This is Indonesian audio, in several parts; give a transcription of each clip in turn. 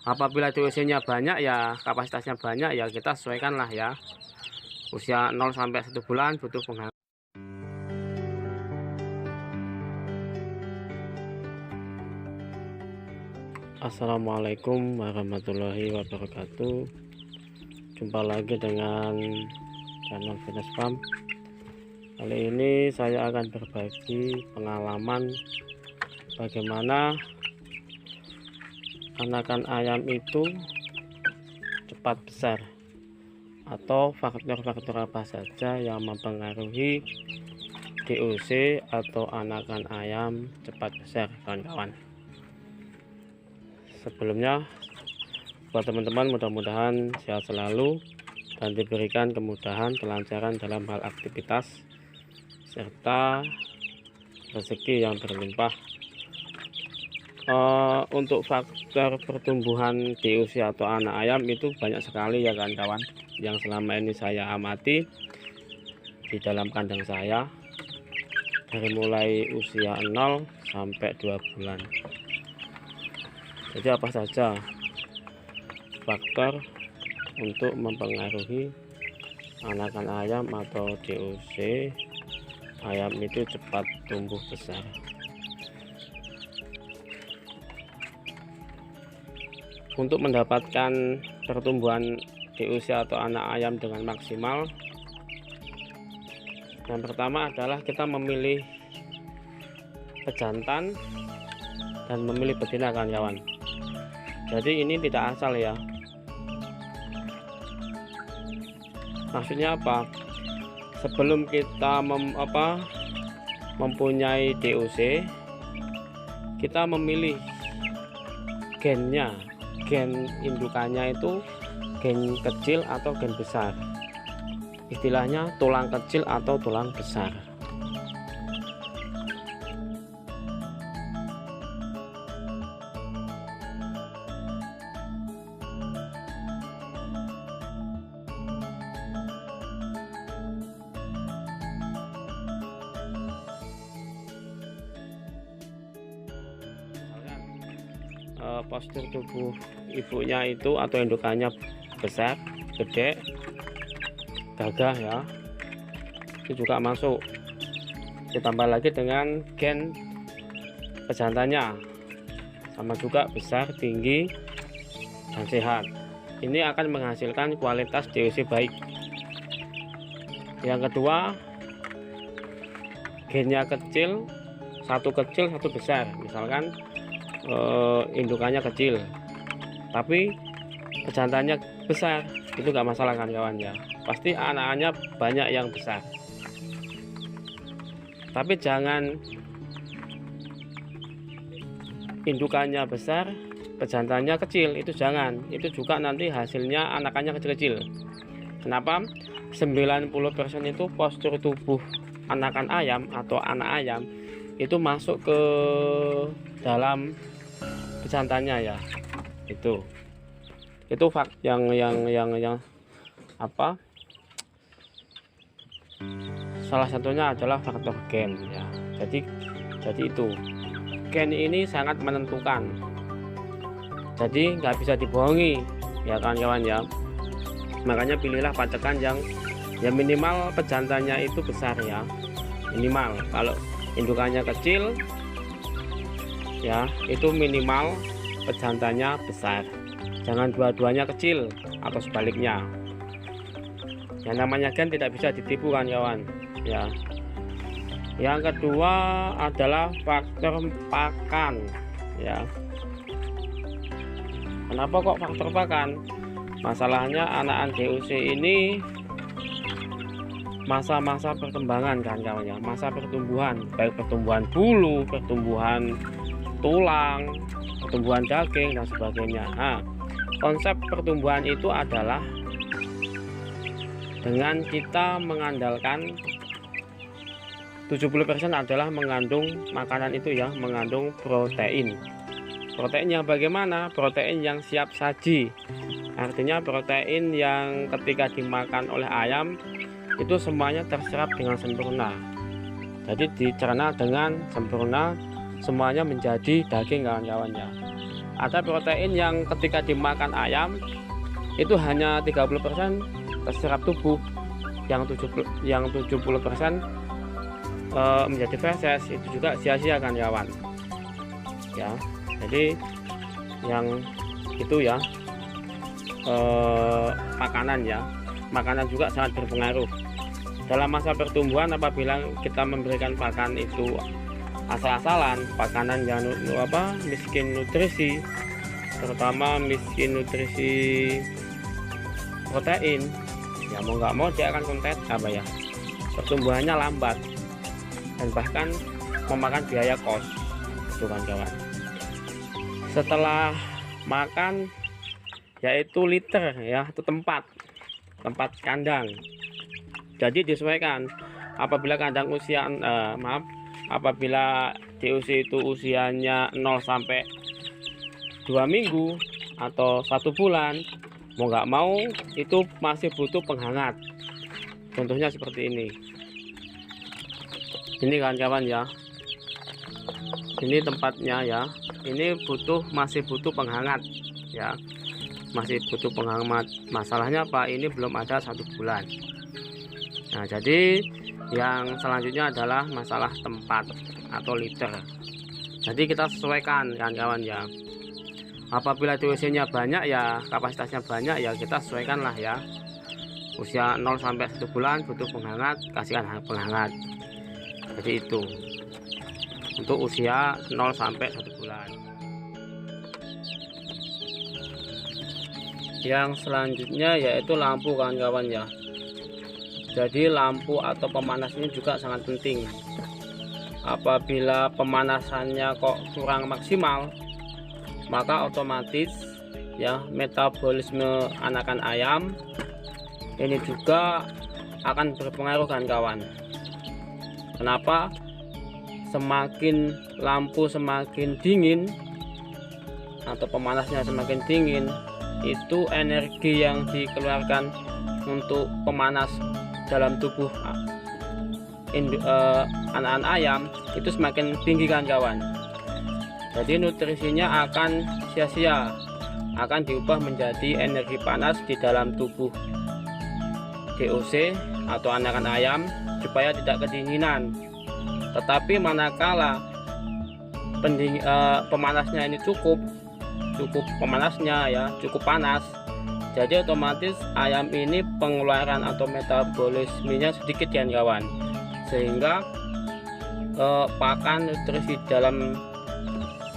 Apabila DOC-nya banyak ya, kapasitasnya banyak ya, kita sesuaikan lah ya. Usia 0 sampai 1 bulan butuh penghangat. Assalamualaikum warahmatullahi wabarakatuh. Jumpa lagi dengan channel Fitness Farm. Kali ini saya akan berbagi pengalaman bagaimana anakan ayam itu cepat besar, atau faktor-faktor apa saja yang mempengaruhi DOC atau anakan ayam cepat besar, kawan-kawan. Sebelumnya, buat teman-teman, mudah-mudahan sehat selalu dan diberikan kemudahan, kelancaran dalam hal aktivitas serta rezeki yang berlimpah. Untuk faktor pertumbuhan DOC atau anak ayam itu banyak sekali ya kawan-kawan, yang selama ini saya amati di dalam kandang saya, dari mulai usia 0 sampai 2 bulan. Jadi apa saja faktor untuk mempengaruhi anakan ayam atau DOC ayam itu cepat tumbuh besar. Untuk mendapatkan pertumbuhan DOC atau anak ayam dengan maksimal, yang pertama adalah kita memilih pejantan dan memilih betina, kawan-kawan. Jadi ini tidak asal ya. Maksudnya apa? Sebelum kita mempunyai DOC, kita memilih gennya. Gen indukannya itu gen kecil atau gen besar, istilahnya tulang kecil atau tulang besar. Postur tubuh ibunya itu atau indukannya besar, gede, gagah ya, itu juga masuk. Ditambah lagi dengan gen pejantannya sama juga besar, tinggi, dan sehat. Ini akan menghasilkan kualitas DOC baik. Yang kedua, gennya kecil, satu besar. Misalkan indukannya kecil tapi pejantannya besar, itu enggak masalah kan kawan ya, pasti anak-anaknya banyak yang besar. Tapi jangan indukannya besar pejantannya kecil, itu jangan, itu juga nanti hasilnya anakannya kecil-kecil. Kenapa? 90% itu postur tubuh anakan ayam atau anak ayam itu masuk ke dalam pejantannya ya. Itu yang apa, salah satunya adalah faktor gen ya. Jadi itu gen ini sangat menentukan, jadi nggak bisa dibohongi ya kawan-kawan ya. Makanya pilihlah pacekan yang minimal pejantannya itu besar ya, minimal. Kalau indukannya kecil ya, itu minimal pejantannya besar, jangan dua-duanya kecil atau sebaliknya. Yang namanya gen tidak bisa ditipu kan kawan ya. Yang kedua adalah faktor pakan ya. Kenapa kok faktor pakan? Masalahnya anakan DOC ini masa-masa perkembangan kan kawan ya, masa pertumbuhan, baik pertumbuhan bulu, pertumbuhan tulang, pertumbuhan daging dan sebagainya. Nah, konsep pertumbuhan itu adalah dengan kita mengandalkan 70% adalah mengandung makanan itu ya, mengandung protein. Proteinnya bagaimana? Protein yang siap saji, artinya protein yang ketika dimakan oleh ayam itu semuanya terserap dengan sempurna. Jadi dicerna dengan sempurna, semuanya menjadi daging kawan-kawan ya. ada protein yang ketika dimakan ayam itu hanya 30% terserap tubuh, yang 70% menjadi feses. Itu juga sia-sia kan kawan ya. Jadi yang itu ya, makanan juga sangat berpengaruh dalam masa pertumbuhan. Apabila kita memberikan pakan itu asal-asalan, makanan yang miskin nutrisi, terutama miskin nutrisi protein, ya mau nggak mau dia akan pertumbuhannya lambat dan bahkan memakan biaya kos, itu kan kawan. Setelah makan yaitu liter ya, itu tempat kandang. Jadi disesuaikan apabila kandang apabila DOC itu usianya 0 sampai 2 minggu atau 1 bulan, mau nggak mau itu masih butuh penghangat. Contohnya seperti ini kan kawan ya, ini tempatnya ya, ini masih butuh penghangat ya, masih butuh penghangat. Masalahnya apa, ini belum ada 1 bulan. Nah, jadi yang selanjutnya adalah masalah tempat atau liter. Jadi kita sesuaikan kan kawan ya. Apabila DOC-nya banyak ya, kapasitasnya banyak ya, kita sesuaikan lah ya. Usia 0 sampai 1 bulan butuh penghangat, kasihkan penghangat. Jadi itu untuk usia 0 sampai 1 bulan. Yang selanjutnya yaitu lampu kan kawan ya. Jadi lampu atau pemanas ini juga sangat penting. Apabila pemanasannya kok kurang maksimal, maka otomatis ya metabolisme anakan ayam ini juga akan berpengaruh kan kawan. Kenapa? Semakin lampu semakin dingin atau pemanasnya semakin dingin, itu energi yang dikeluarkan untuk pemanas dalam tubuh anakan ayam itu semakin tinggi kan kawan. Jadi nutrisinya akan sia-sia, akan diubah menjadi energi panas di dalam tubuh DOC atau anakan ayam supaya tidak kedinginan. Tetapi manakala pemanasnya ini cukup pemanasnya ya, cukup panas, jadi otomatis ayam ini pengeluaran atau metabolismenya sedikit ya kawan, sehingga pakan nutrisi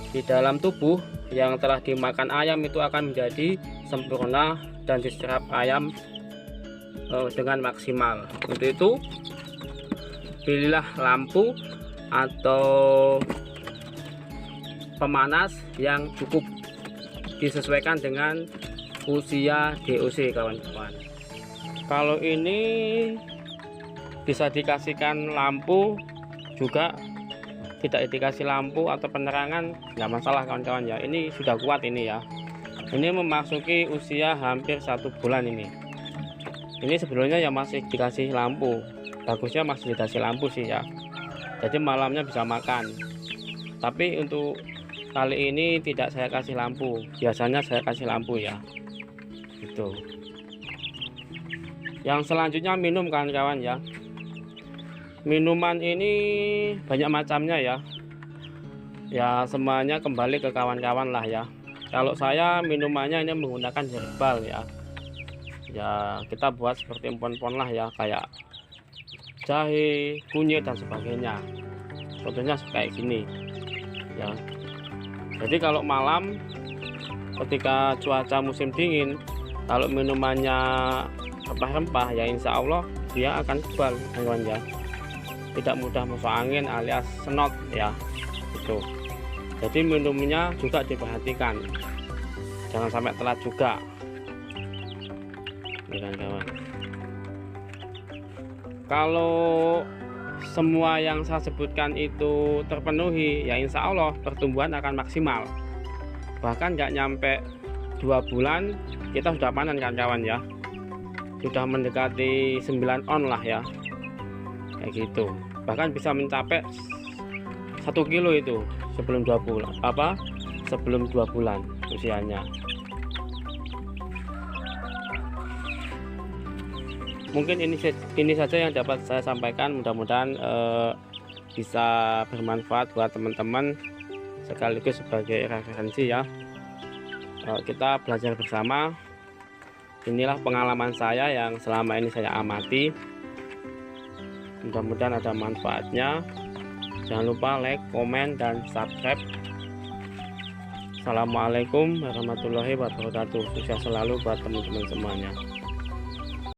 di dalam tubuh yang telah dimakan ayam itu akan menjadi sempurna dan diserap ayam dengan maksimal. Untuk itu pilihlah lampu atau pemanas yang cukup, disesuaikan dengan usia DOC kawan-kawan. Kalau ini bisa dikasihkan lampu, juga tidak dikasih lampu atau penerangan nggak masalah kawan-kawan ya. Ini sudah kuat ini ya, ini memasuki usia hampir 1 bulan ini sebelumnya ya masih dikasih lampu, bagusnya masih dikasih lampu sih ya, jadi malamnya bisa makan. Tapi untuk kali ini tidak saya kasih lampu, biasanya saya kasih lampu ya itu. Yang selanjutnya minum kan kawan ya. Minuman ini banyak macamnya ya, semuanya kembali ke kawan-kawan lah ya. Kalau saya minumannya ini menggunakan herbal ya, kita buat seperti empon-empon lah ya, kayak jahe, kunyit dan sebagainya. Contohnya kayak gini ya. Jadi kalau malam ketika cuaca musim dingin, kalau minumannya rempah-rempah ya insya Allah dia akan kebal kawan ya, tidak mudah masuk angin alias senot ya itu. Jadi minumnya juga diperhatikan, jangan sampai telat juga ini kan kawan. Kalau semua yang saya sebutkan itu terpenuhi ya insya Allah pertumbuhan akan maksimal, bahkan nggak nyampe 2 bulan kita sudah panen kan kawan ya, sudah mendekati 9 on lah ya kayak gitu, bahkan bisa mencapai 1 kilo itu sebelum 2 bulan sebelum 2 bulan usianya. Mungkin ini saja yang dapat saya sampaikan. Mudah-mudahan bisa bermanfaat buat teman-teman, sekaligus sebagai referensi ya. Kita belajar bersama. Inilah pengalaman saya yang selama ini saya amati. Mudah-mudahan ada manfaatnya. Jangan lupa like, komen, dan subscribe. Assalamualaikum warahmatullahi wabarakatuh. Sukses selalu buat teman-teman semuanya.